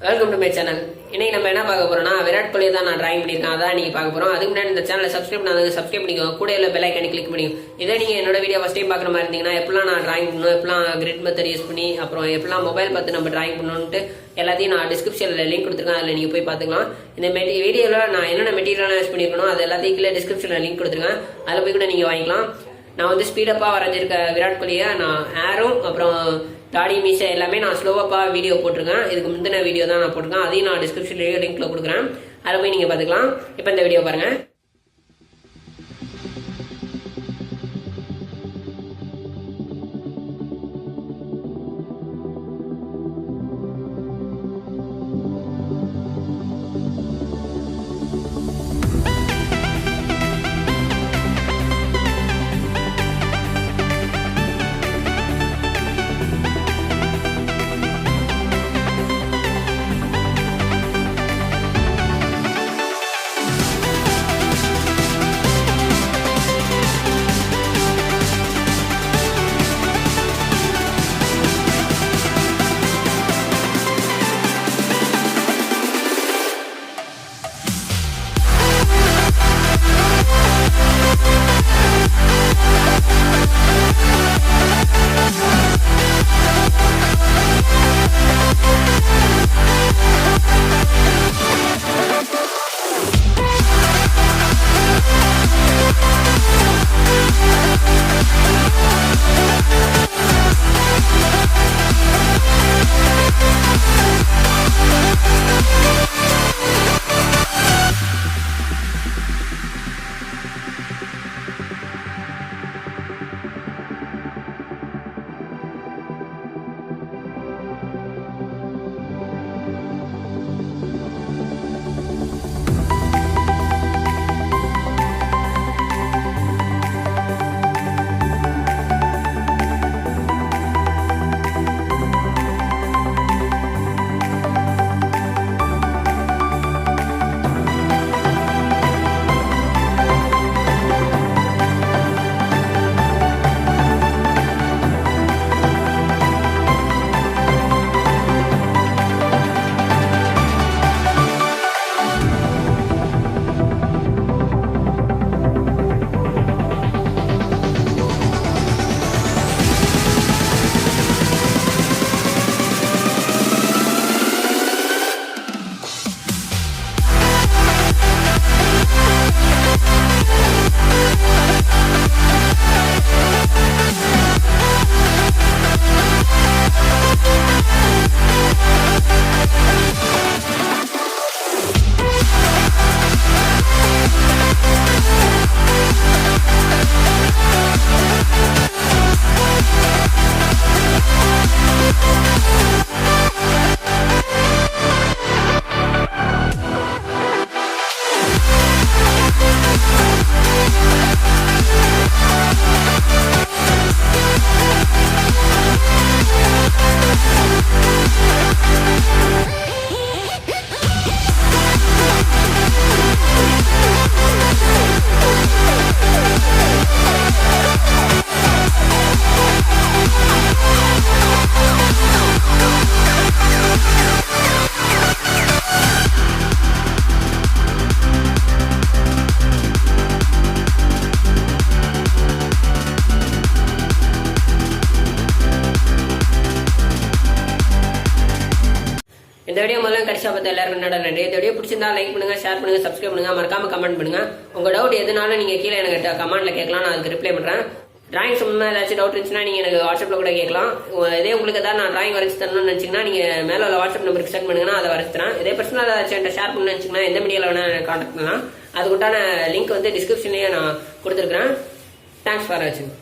Welcome to my channel. இன்னைக்கு நம்ம என்ன பார்க்க போறோம்னா விராட் கோலி தான் நான் டிராயிங் பண்ணியிருக்கேன். அதான் நீங்க பார்க்க போறோம். அதுக்கு முன்னாடி இந்த சேனலை சப்ஸ்கிரைப் பண்ணாதவங்க சப்ஸ்கிரைப் பண்ணிக்கோங்க. கூட உள்ள பெல் ஐகானை கிளிக் பண்ணிக்கோங்க. இதே நீங்க என்னோட வீடியோ ஃபர்ஸ்ட் டைம் பார்க்குற மாதிரி இருந்தீங்கன்னா எப்பலாம் நான் டிராயிங் பண்ணணும், எப்பலாம் கிரிட் மெத்தட் யூஸ் பண்ணி அப்புறம் எப்பலாம் மொபைல் பார்த்து நம்ம டிராயிங் பண்ணணும்ட்டு எல்லாத்தையும் நான் டிஸ்கிரிப்ஷனில் லிங்க் கொடுத்துருக்கேன். அதில் நீங்கள் போய் பார்த்துக்கலாம். இந்த வீடியோவில் நான் என்னென்ன மெட்டீரியலாக யூஸ் பண்ணியிருக்கணும் அது எல்லாத்தையும் கீழே டிஸ்கிரிப்ஷனில் லிங்க் கொடுத்துருக்கேன். அதில் போய் கூட நீங்கள் வாங்கிக்கலாம். நான் வந்து ஸ்பீடப்பாக வரைஞ்சிருக்க விராட் கோலியை நான் ஏரும் அப்புறம் தாடி மீசை எல்லாமே நான் ஸ்லோவாக வீடியோ போட்டிருக்கேன். இதுக்கு முந்தின வீடியோ தான் நான் போட்டிருக்கேன். அதையும் நான் டிஸ்கிரிப்ஷன்லேயே லிங்க்ல கொடுக்குறேன். அதில் போய் நீங்கள் பார்த்துக்கலாம். இப்போ இந்த வீடியோ பாருங்கள். இந்த வீடியோ முதல்ல கடைசியா பார்த்து எல்லாருக்கும் நன்றி. இந்த வீடியோ பிடிச்சிருந்தா லைக் பண்ணுங்க, ஷேர் பண்ணுங்க, சப்ஸ்கிரைப் பண்ணுங்க, மறக்காம கமெண்ட் பண்ணுங்க. உங்க டவுட் எதுனாலும் நீங்க கீழே எனக்கு கமெண்ட்ல கேட்கலாம், நான் அதுக்கு ரிப்ளை பண்றேன். டிராயிங் சம்பந்தமா ஏதாச்சும் டவுட் இருந்துச்சுன்னா நீங்க எனக்கு வாட்ஸ்அப்ல கூட கேட்கலாம். இதே உங்களுக்கு ஏதாவது நான் டிராயிங் வரைச்சு தரணும்னு நினைச்சீங்கன்னா நீங்க மேல உள்ள வாட்ஸ்அப் நம்பருக்கு சென்ட் பண்ணுங்கன்னா அதை வரைச்சு தரேன். இதே பர்சனல் ஏதாச்சும் ஷேர் பண்ணு நினைச்சீங்கன்னா எந்த மீடியாவில் வேணா கான்டாக்ட் பண்ணலாம். அதுக்குண்டான லிங்க் வந்து டிஸ்கிரிப்ஷன்லயே நான் கொடுத்துருக்கேன். தேங்க்ஸ் ஃபார் வாட்சிங்.